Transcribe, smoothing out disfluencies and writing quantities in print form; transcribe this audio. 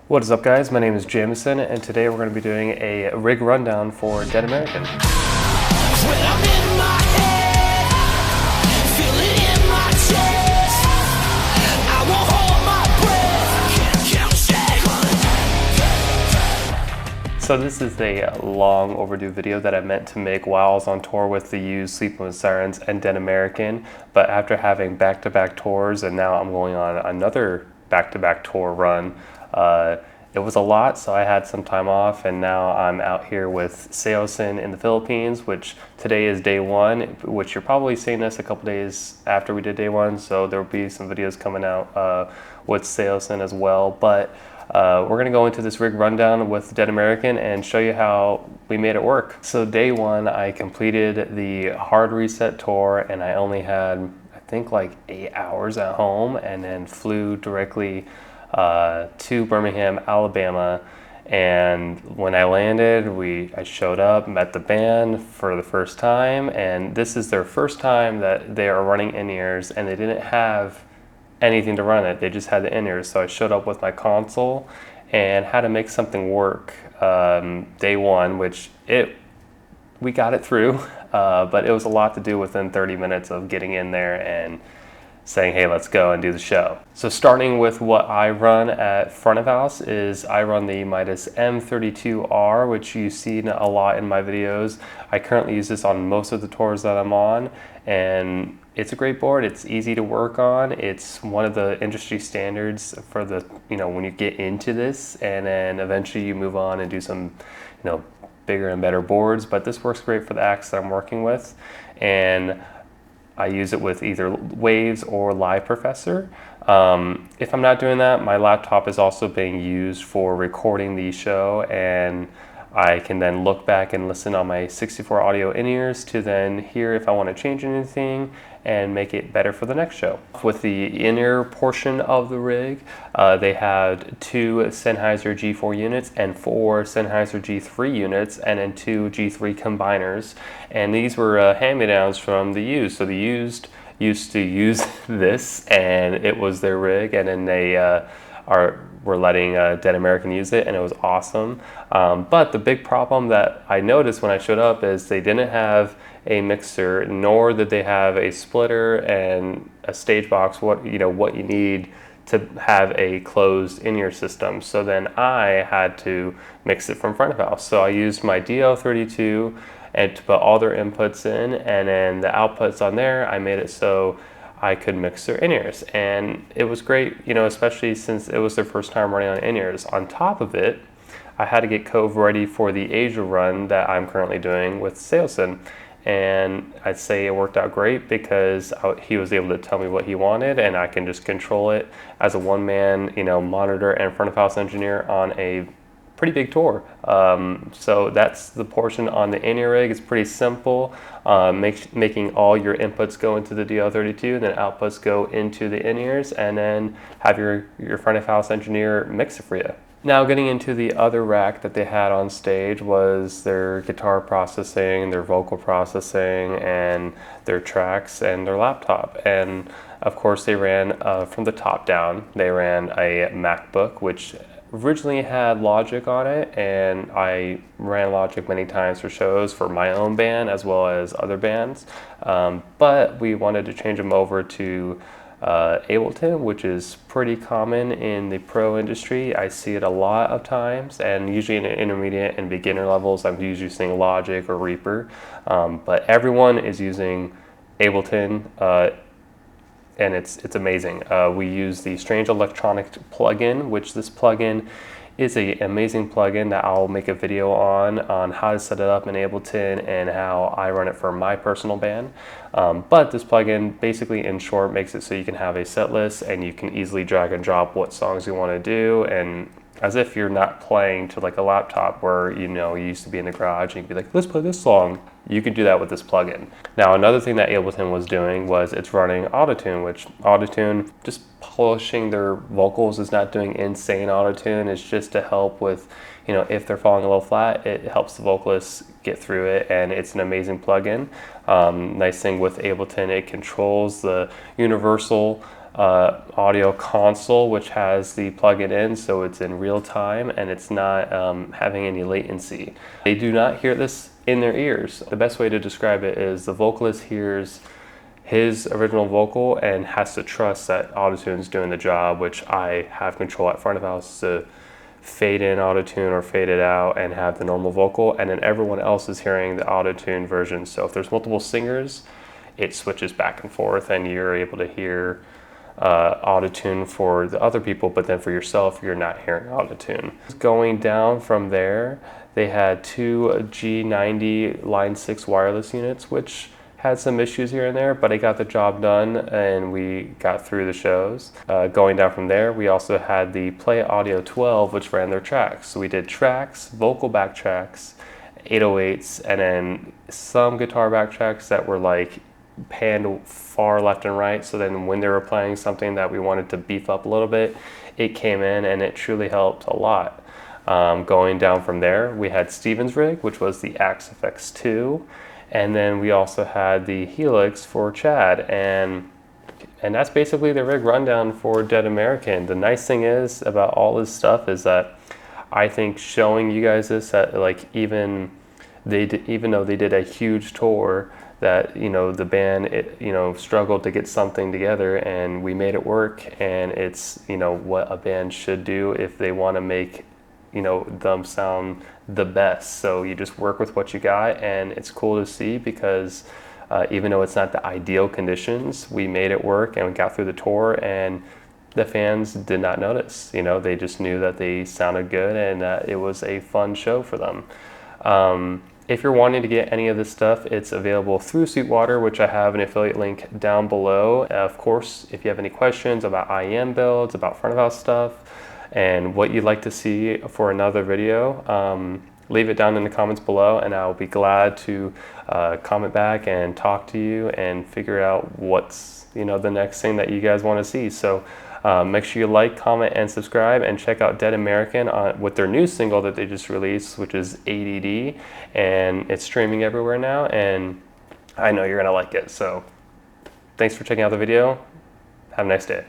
What is up, guys? My name is Jamison, and today we're going to be doing a rig rundown for Dead American. So this is a long overdue video that I meant to make while I was on tour with the used Sleeping with Sirens and Dead American, but after having back-to-back tours and now I'm going on another back-to-back tour run, it was a lot, so I had some time off, and now I'm out here with Sirens in the Philippines, which today is day one, which you're probably seeing this a couple days after we did day one, so there will be some videos coming out with Sirens as well. But we're going to go into this rig rundown with Dead American and show you how we made it work. So day one, I completed the hard reset tour, and I only had, I think, like 8 hours at home, and then flew directly to Birmingham, Alabama. And when I landed, I showed up, met the band for the first time, and this is their first time that they are running in-ears, and they didn't have anything to run it. They just had the in-ears. So I showed up with my console and had to make something work day one, which we got it through, but it was a lot to do within 30 minutes of getting in there and saying, hey, let's go and do the show. So starting with what I run at front of house is I run the Midas M32R, which you've seen a lot in my videos. I currently use this on most of the tours that I'm on, and it's a great board. It's easy to work on. It's one of the industry standards for the, when you get into this, and then eventually you move on and do some, bigger and better boards. But this works great for the acts that I'm working with, and I use it with either Waves or Live Professor. If I'm not doing that, my laptop is also being used for recording the show, and I can then look back and listen on my 64 audio in-ears to then hear if I want to change anything and make it better for the next show. With the in-ear portion of the rig, they had 2 Sennheiser G4 units and 4 Sennheiser G3 units, and then 2 G3 combiners. And these were hand-me-downs from the used. So the used used to use this, and it was their rig, and then they were letting Dead American use it, and it was awesome. But the big problem that I noticed when I showed up is they didn't have a mixer, nor did they have a splitter and a stage box, what you need to have a closed in-ear system. So then I had to mix it from front of house. So I used my DL32 and to put all their inputs in, and then the outputs on there, I made it so I could mix their in-ears, and it was great, especially since it was their first time running on in-ears. On top of it, I had to get Cove ready for the Asia run that I'm currently doing with Saleson, and I'd say it worked out great because he was able to tell me what he wanted, and I can just control it as a one-man, monitor and front of house engineer on a pretty big tour. So that's the portion on the in-ear rig. It's pretty simple, making all your inputs go into the DL32, and then outputs go into the in-ears, and then have your front of house engineer mix it for you. Now getting into the other rack that they had on stage was their guitar processing, their vocal processing, and their tracks, and their laptop. And of course they ran from the top down. They ran a MacBook, which originally had Logic on it, and I ran Logic many times for shows for my own band as well as other bands, but we wanted to change them over to Ableton, which is pretty common in the pro industry. I see it a lot of times, and usually in the intermediate and beginner levels I'm usually using Logic or Reaper, but everyone is using Ableton, and it's amazing. We use the Strange Electronic plugin, which this plugin is an amazing plugin that I'll make a video on how to set it up in Ableton and how I run it for my personal band. But this plugin basically, in short, makes it so you can have a set list and you can easily drag and drop what songs you want to do, and as if you're not playing to like a laptop where you used to be in the garage and you'd be like, let's play this song. You can do that with this plugin. Now another thing that Ableton was doing was it's running autotune, which autotune, just polishing their vocals, is not doing insane autotune. It's just to help with, if they're falling a little flat, it helps the vocalists get through it, and it's an amazing plugin. Nice thing with Ableton, it controls the universal audio console, which has the plug-in in, so it's in real time and it's not having any latency. They do not hear this in their ears. The best way to describe it is the vocalist hears his original vocal and has to trust that autotune's doing the job, which I have control at front of house to fade in autotune or fade it out and have the normal vocal, and then everyone else is hearing the autotune version. So if there's multiple singers, it switches back and forth and you're able to hear autotune for the other people, but then for yourself, you're not hearing autotune. Going down from there, they had two G90 Line 6 wireless units, which had some issues here and there, but it got the job done and we got through the shows. Going down from there, we also had the Play Audio 12, which ran their tracks. So we did tracks, vocal backtracks, 808s, and then some guitar backtracks that were like panned far left and right. So then when they were playing something that we wanted to beef up a little bit, it came in and it truly helped a lot. Going down from there, we had Steven's rig, which was the Axe FX2. And then we also had the Helix for Chad, and that's basically the rig rundown for Dead American. The nice thing is about all this stuff is that I think showing you guys this, that like even though they did a huge tour, that the band struggled to get something together, and we made it work, and it's what a band should do if they want to make them sound the best. So you just work with what you got, and it's cool to see because even though it's not the ideal conditions, we made it work and we got through the tour, and the fans did not notice. They just knew that they sounded good and that it was a fun show for them. If you're wanting to get any of this stuff, it's available through Sweetwater, which I have an affiliate link down below. Of course, if you have any questions about IEM builds, about front of house stuff, and what you'd like to see for another video, leave it down in the comments below, and I'll be glad to comment back and talk to you and figure out what's the next thing that you guys want to see. So make sure you like, comment, and subscribe, and check out Dead American with their new single that they just released, which is A.D.D, and it's streaming everywhere now, and I know you're gonna like it. So thanks for checking out the video. Have a nice day.